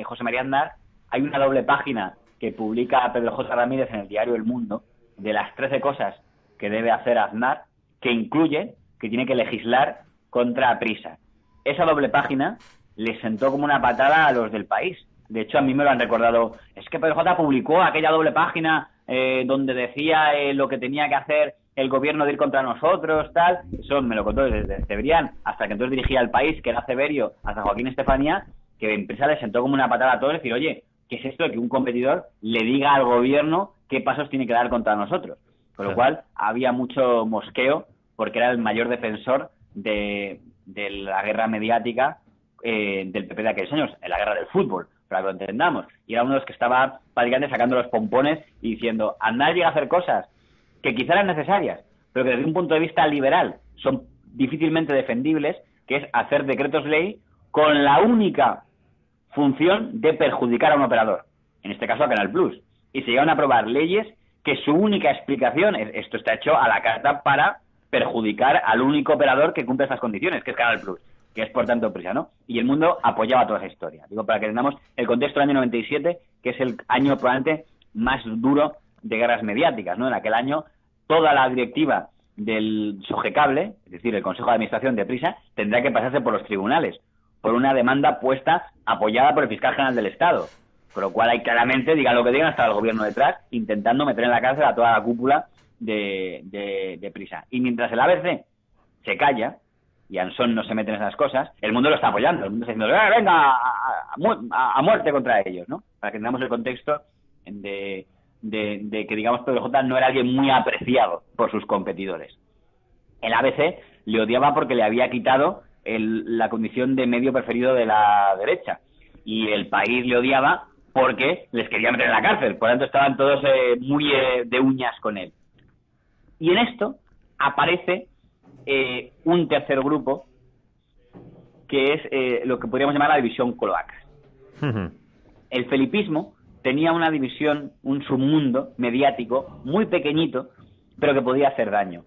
[SPEAKER 3] José María Aznar, hay una doble página que publica Pedro J. Ramírez en el diario El Mundo de las 13 cosas que debe hacer Aznar, que incluye que tiene que legislar contra Prisa. Esa doble página le sentó como una patada a los del País. De hecho, a mí me lo han recordado. Es que Pedro J. publicó aquella doble página donde decía lo que tenía que hacer el gobierno de ir contra nosotros, tal. Eso me lo contó desde Cebrián, hasta que entonces dirigía el País, que era Severio, hasta Joaquín Estefanía, que empresa le sentó como una patada a todos, decir, oye, ¿qué es esto de que un competidor le diga al gobierno qué pasos tiene que dar contra nosotros? Con lo cual, había mucho mosqueo, porque era el mayor defensor de la guerra mediática del PP de aquellos años, en la guerra del fútbol, para que lo entendamos. Y era uno de los que estaba prácticamente sacando los pompones y diciendo, Aznar llega a hacer cosas que quizá eran necesarias, pero que desde un punto de vista liberal son difícilmente defendibles, que es hacer decretos ley con la única función de perjudicar a un operador, en este caso a Canal Plus. Y se llegan a aprobar leyes que su única explicación es, esto está hecho a la carta para perjudicar al único operador que cumple estas condiciones, que es Canal Plus, que es por tanto Prisa, ¿no? Y el mundo apoyaba toda esa historia. Digo, para que tengamos el contexto del año 97, que es el año probablemente más duro de guerras mediáticas, ¿no? En aquel año, toda la directiva del Sogecable, es decir, el Consejo de Administración de Prisa, tendrá que pasarse por los tribunales, por una demanda puesta, apoyada por el Fiscal General del Estado. Con lo cual hay claramente, digan lo que digan, hasta el gobierno detrás, intentando meter en la cárcel a toda la cúpula de Prisa. Y mientras el ABC se calla, y Ansón no se mete en esas cosas, el mundo lo está apoyando, el mundo está diciendo, venga, a muerte contra ellos, ¿no? Para que tengamos el contexto de que, digamos, Pedro J. no era alguien muy apreciado por sus competidores. El ABC le odiaba porque le había quitado la condición de medio preferido de la derecha, y el País le odiaba porque les quería meter en la cárcel, por lo tanto estaban todos muy de uñas con él. Y en esto aparece un tercer grupo, que es lo que podríamos llamar la división cloacas. El felipismo tenía una división, un submundo mediático muy pequeñito, pero que podía hacer daño.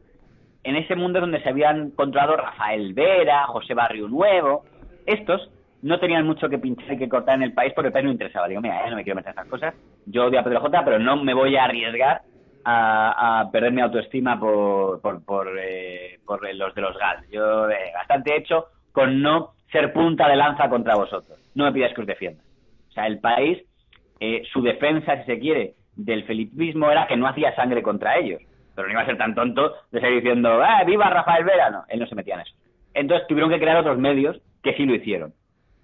[SPEAKER 3] En ese mundo es donde se habían controlado Rafael Vera, José Barrio Nuevo. Estos no tenían mucho que pinchar y que cortar en el País, porque el País no interesaba. Digo, mira, no me quiero meter en esas cosas. Yo odio a Pedro J., pero no me voy a arriesgar a perder mi autoestima por los de los GAL. Yo bastante hecho con no ser punta de lanza contra vosotros. No me pidáis que os defienda. O sea, el País, su defensa, si se quiere, del felipismo era que no hacía sangre contra ellos. Pero no iba a ser tan tonto de seguir diciendo, ¡viva Rafael Vera! No, él no se metía en eso. Entonces tuvieron que crear otros medios que sí lo hicieron.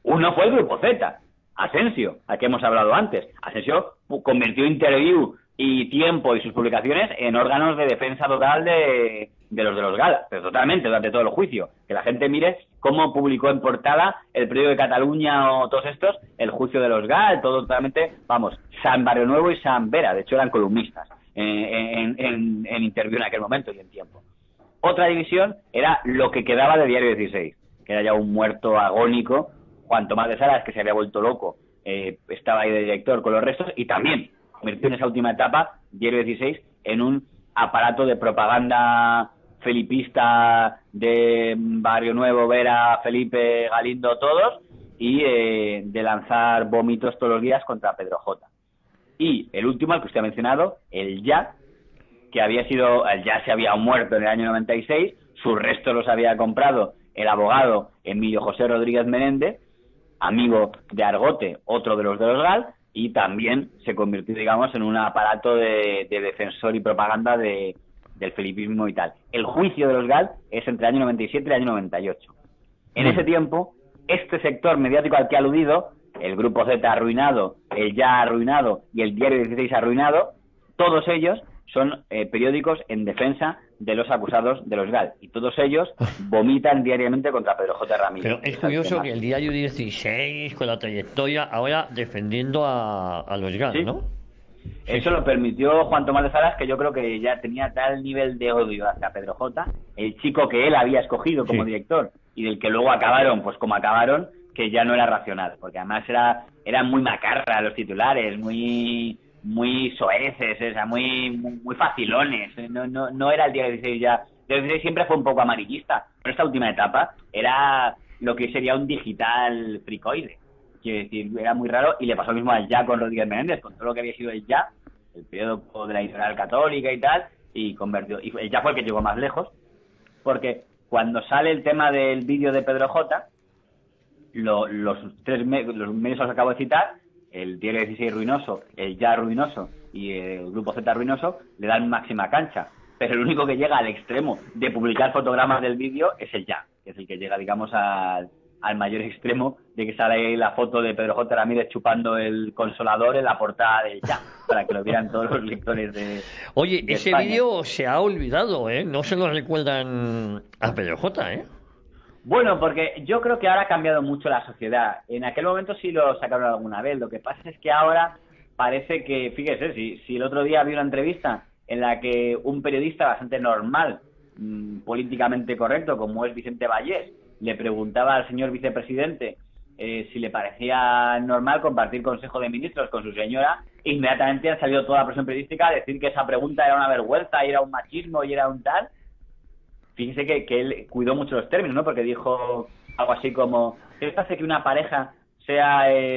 [SPEAKER 3] Uno fue el Grupo Z. Asensio, al que hemos hablado antes. Asensio convirtió Interview y Tiempo y sus publicaciones en órganos de defensa total de los GAL, pero totalmente, durante todo el juicio. Que la gente mire cómo publicó en portada el periódico de Cataluña o todos estos el juicio de los GAL, todo totalmente, vamos, San Barrio Nuevo y San Vera, de hecho eran columnistas en Interview en aquel momento y en Tiempo. Otra división era lo que quedaba de Diario 16, que era ya un muerto agónico, Juan Tomás de Salas, que se había vuelto loco, estaba ahí de director con los restos, y también convirtió en esa última etapa Diario 16 en un aparato de propaganda felipista de Barrio Nuevo, Vera, Felipe, Galindo, todos, y de lanzar vómitos todos los días contra Pedro J. Y el último, al que usted ha mencionado, el Ya, que el Ya se había muerto en el año 96, sus restos los había comprado el abogado Emilio José Rodríguez Menéndez, amigo de Argote, otro de los GAL, y también se convirtió, digamos, en un aparato de defensor y propaganda del felipismo y tal. El juicio de los GAL es entre el año 97 y el año 98. En ese tiempo, este sector mediático al que he aludido, el Grupo Z arruinado, el Ya arruinado y el Diario 16 arruinado, todos ellos son periódicos en defensa de los acusados de los GAL, y todos ellos vomitan diariamente contra Pedro J. Ramírez.
[SPEAKER 2] Pero es curioso que el Diario 16, con la trayectoria, ahora defendiendo a los GAL, ¿sí? ¿No?
[SPEAKER 3] Eso lo permitió Juan Tomás de Salas, que yo creo que ya tenía tal nivel de odio hacia Pedro J., el chico que él había escogido como director, y del que luego acabaron, pues como acabaron, que ya no era racional, porque además eran muy macarras los titulares, muy soeces, o sea, muy facilones. No era el Diario 16 ya. El Diario 16 siempre fue un poco amarillista, pero esta última etapa era lo que sería un digital fricoide. Quiero decir, era muy raro, y le pasó lo mismo al Ya con Rodríguez Menéndez, con todo lo que había sido el Ya, el periódico de la editorial católica y tal, y convirtió. Y el Ya fue el que llegó más lejos, porque cuando sale el tema del vídeo de Pedro J., los medios os acabo de citar, el Diario 16 ruinoso, el Ya ruinoso y el Grupo Z ruinoso, le dan máxima cancha. Pero el único que llega al extremo de publicar fotogramas del vídeo es el Ya, que es el que llega, digamos, al mayor extremo de que sale ahí la foto de Pedro J. Ramírez chupando el consolador en la portada del Ya, para que lo vieran todos los lectores de
[SPEAKER 2] Oye,
[SPEAKER 3] de
[SPEAKER 2] ese
[SPEAKER 3] España.
[SPEAKER 2] vídeo se ha olvidado, ¿eh? No se lo recuerdan a Pedro J., ¿eh?
[SPEAKER 3] Bueno, porque yo creo que ahora ha cambiado mucho la sociedad. En aquel momento sí lo sacaron alguna vez. Lo que pasa es que ahora parece que, fíjese, si el otro día había una entrevista en la que un periodista bastante normal, políticamente correcto, como es Vicente Vallés, le preguntaba al señor vicepresidente si le parecía normal compartir Consejo de Ministros con su señora, inmediatamente ha salido toda la presión periodística a decir que esa pregunta era una vergüenza y era un machismo y era un tal. Fíjese que él cuidó mucho los términos, ¿no? Porque dijo algo así como: ¿qué hace que una pareja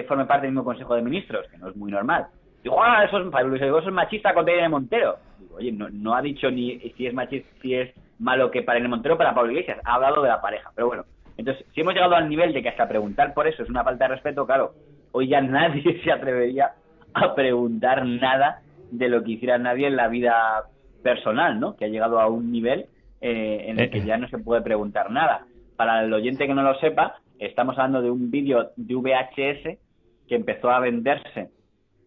[SPEAKER 3] forme parte del mismo Consejo de Ministros? Que no es muy normal. Dijo: eso es machista contra Irene Montero. Digo: oye, no ha dicho ni si es machista, si es malo que para Irene Montero o para Pablo Iglesias. Ha hablado de la pareja. Pero bueno, entonces, si hemos llegado al nivel de que hasta preguntar por eso es una falta de respeto, claro, hoy ya nadie se atrevería a preguntar nada de lo que hiciera nadie en la vida personal, ¿no? Que ha llegado a un nivel en el que ya no se puede preguntar nada. Para el oyente que no lo sepa, estamos hablando de un vídeo de VHS que empezó a venderse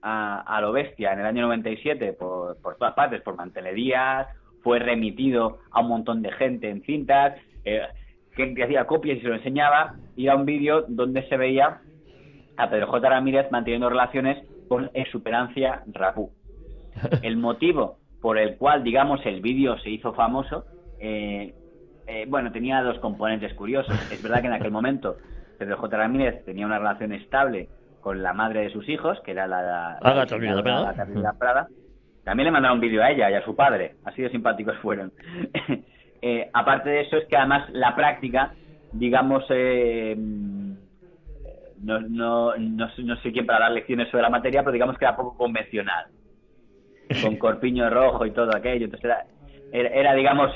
[SPEAKER 3] a lo bestia en el año 97 por todas partes, por mantelerías, fue remitido a un montón de gente en cintas, gente que hacía copias y se lo enseñaba, y era un vídeo donde se veía a Pedro J. Ramírez manteniendo relaciones con Exuperancia Rapú. El motivo por el cual, digamos, el vídeo se hizo famoso, bueno, tenía dos componentes curiosos. Es verdad que en aquel momento Pedro J. Ramírez tenía una relación estable con la madre de sus hijos, que era la Prada. También le mandaron un vídeo a ella y a su padre, así de simpáticos fueron. Aparte de eso, es que además la práctica, digamos, no sé quién para dar lecciones sobre la materia, pero digamos que era poco convencional, con corpiño rojo y todo aquello. Entonces era digamos,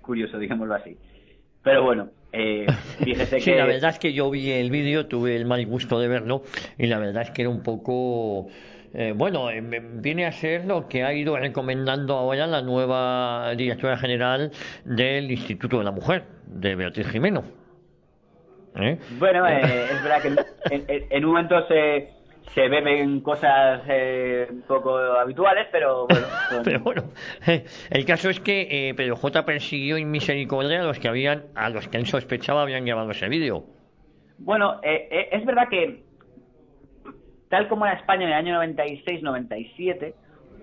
[SPEAKER 3] curioso, digámoslo así. Pero bueno, fíjese que...
[SPEAKER 2] Sí, la verdad es que yo vi el vídeo, tuve el mal gusto de verlo, y la verdad es que era un poco... viene a ser lo que ha ido recomendando ahora la nueva directora general del Instituto de la Mujer, de Beatriz Jimeno.
[SPEAKER 3] Bueno, es verdad que en un momento se beben cosas un poco habituales, pero bueno.
[SPEAKER 2] Pero bueno, el caso es que Pedro J persiguió en misericordia a los que él sospechaba habían grabado ese vídeo.
[SPEAKER 3] Bueno, es verdad que tal como era España en el año 96-97,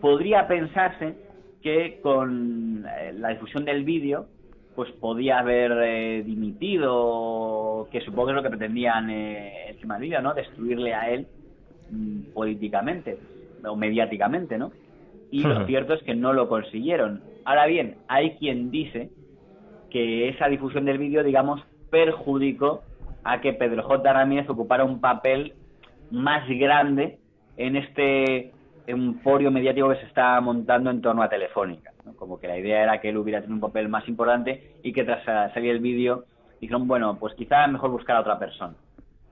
[SPEAKER 3] podría pensarse que con la difusión del vídeo pues podía haber dimitido, que supongo que es lo que pretendían encima del vídeo, ¿no? Destruirle a él políticamente o mediáticamente, ¿no? Y lo cierto es que no lo consiguieron. Ahora bien, hay quien dice que esa difusión del vídeo, digamos, perjudicó a que Pedro J. Ramírez ocupara un papel más grande en este emporio mediático que se está montando en torno a Telefónica, ¿no? Como que la idea era que él hubiera tenido un papel más importante y que tras salir el vídeo dijeron, bueno, pues quizá mejor buscar a otra persona.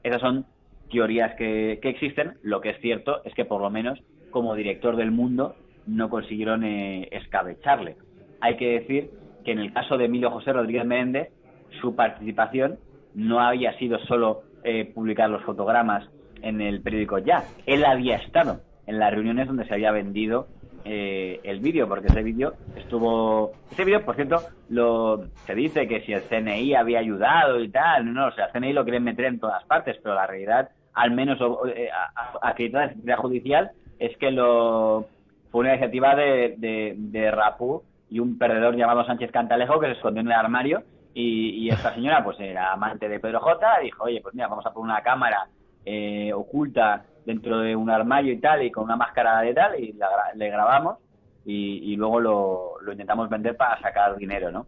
[SPEAKER 3] Esas son teorías que existen. Lo que es cierto es que por lo menos como director del Mundo no consiguieron escabecharle. Hay que decir que en el caso de Emilio José Rodríguez Menéndez, su participación no había sido solo publicar los fotogramas en el periódico Ya. Él había estado en las reuniones donde se había vendido el vídeo, porque ese vídeo, por cierto, se dice que si el CNI había ayudado y tal, no, o sea, el CNI lo quieren meter en todas partes, pero la realidad, al menos acreditada en la Secretaría Judicial, es que fue una iniciativa de Rapú y un perdedor llamado Sánchez Cantalejo que se escondió en el armario y esta señora pues era amante de Pedro J. Dijo, oye, pues mira, vamos a poner una cámara oculta dentro de un armario y tal, y con una máscara de tal, y le grabamos y luego lo intentamos vender para sacar dinero, ¿no?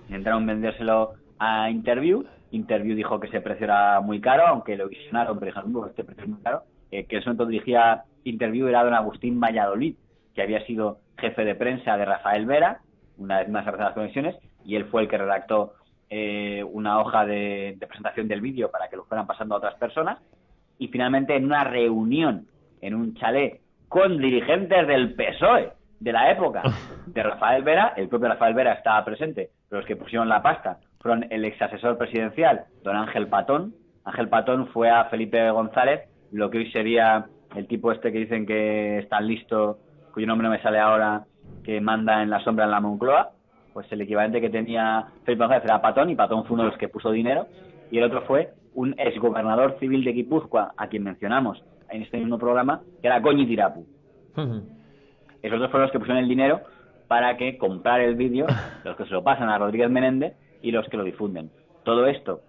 [SPEAKER 3] Intentaron vendérselo a Interview dijo que ese precio era muy caro, aunque lo visionaron, pero dijeron, este precio es muy caro. Que en ese momento dirigía Interview era don Agustín Valladolid, que había sido jefe de prensa de Rafael Vera, una vez más a las conexiones, y él fue el que redactó una hoja de presentación del vídeo para que lo fueran pasando a otras personas. Y finalmente en una reunión en un chalet con dirigentes del PSOE de la época de Rafael Vera, el propio Rafael Vera estaba presente, pero los que pusieron la pasta fueron el ex asesor presidencial don Ángel Patón. Ángel Patón fue a Felipe González, lo que hoy sería el tipo este que dicen que está listo, cuyo nombre no me sale ahora, que manda en la sombra en la Moncloa. Pues el equivalente que tenía Felipe González era Patón, y Patón fue uno de los que puso dinero, y el otro fue un exgobernador civil de Guipúzcoa, a quien mencionamos en este mismo programa, que era Goñi Tirapu. Esos dos fueron los que pusieron el dinero para que comprar el vídeo, los que se lo pasan a Rodríguez Menéndez y los que lo difunden. Todo esto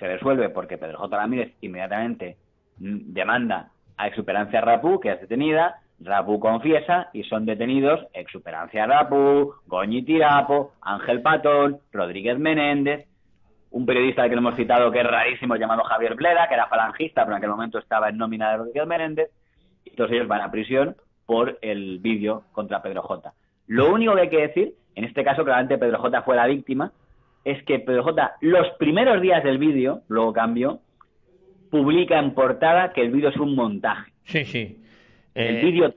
[SPEAKER 3] se resuelve porque Pedro J. Ramírez inmediatamente demanda a Exuperancia Rapú, que es detenida. Rapú confiesa y son detenidos Exuperancia Rapú, Goñi Tirapu, Ángel Patón, Rodríguez Menéndez, un periodista al que lo hemos citado que es rarísimo, llamado Javier Bleda, que era falangista, pero en aquel momento estaba en nómina de Rodríguez Menéndez, y todos ellos van a prisión por el vídeo contra Pedro J. Lo único que hay que decir, en este caso claramente Pedro J. fue la víctima, es que Pedro J. los primeros días del vídeo, luego cambió, publica en portada que el vídeo es un montaje.
[SPEAKER 2] Sí.
[SPEAKER 3] El vídeo...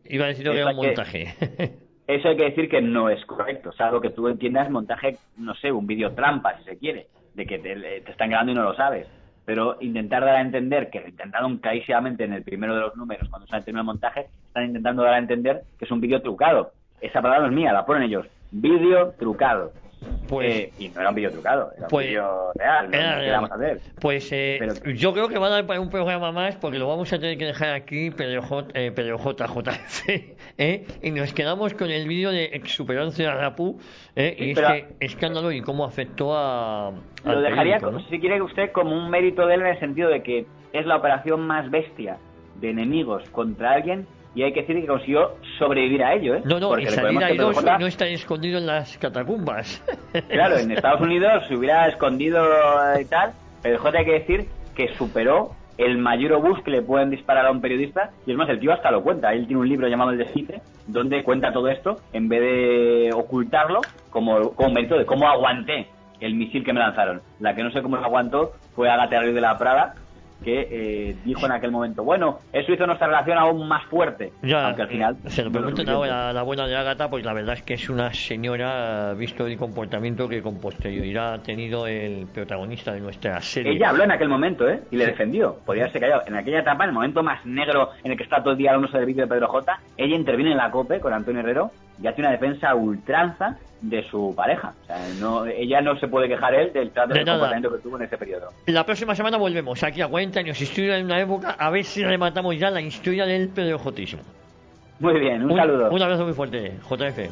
[SPEAKER 2] Iba a decir que era un montaje.
[SPEAKER 3] Eso hay que decir que no es correcto. O sea, lo que tú entiendas montaje, no sé, un vídeo trampa, si se quiere, de que te están grabando y no lo sabes. Pero intentar dar a entender, que lo intentaron clarísimamente en el primero de los números, cuando sale el primer montaje, están intentando dar a entender que es un vídeo trucado. Esa palabra no es mía, la ponen ellos. Vídeo trucado.
[SPEAKER 2] Pues,
[SPEAKER 3] y no era un vídeo trucado, era un vídeo real, ¿no? ¿Qué vamos a hacer?
[SPEAKER 2] Pues
[SPEAKER 3] Pero...
[SPEAKER 2] yo creo que va a dar para un programa más, porque lo vamos a tener que dejar aquí, Pedro JJF, y nos quedamos con el vídeo de Exuperancia Rapú, y pero... este escándalo y cómo afectó a...
[SPEAKER 3] Lo dejaría, ¿no? Si quiere usted, como un mérito de él, en el sentido de que es la operación más bestia de enemigos contra alguien, y hay que decir que consiguió sobrevivir a ello, ¿eh?
[SPEAKER 2] No,
[SPEAKER 3] porque
[SPEAKER 2] y salir airoso y no estar escondido en las catacumbas.
[SPEAKER 3] Claro, en Estados Unidos se hubiera escondido y tal, pero J hay que decir que superó el mayor obús que le pueden disparar a un periodista, y es más, el tío hasta lo cuenta. Él tiene un libro llamado El Desquite, donde cuenta todo esto, en vez de ocultarlo, como mérito de cómo aguanté el misil que me lanzaron. La que no sé cómo lo aguantó fue Agatha Ruiz de la Prada, que dijo en aquel momento, bueno, eso hizo nuestra relación aún más fuerte,
[SPEAKER 2] Ya,
[SPEAKER 3] aunque al final...
[SPEAKER 2] se lo pregunten ahora a la buena de Ágata, pues la verdad es que es una señora, visto el comportamiento que con posterioridad ha tenido el protagonista de nuestra serie.
[SPEAKER 3] Ella habló en aquel momento, y le defendió. Podría haberse callado. En aquella etapa, en el momento más negro en el que está todo el día hablando del vídeo de Pedro J, ella interviene en la COPE con Antonio Herrero y hace una defensa a ultranza de su pareja. O sea, ella no se puede quejar él del trato del comportamiento que tuvo en ese periodo.
[SPEAKER 2] La próxima semana volvemos aquí a 40 años historia de una época, a ver si rematamos ya la historia del Pedro Jotísimo.
[SPEAKER 3] Muy bien, un saludo.
[SPEAKER 2] Un abrazo muy fuerte, JF.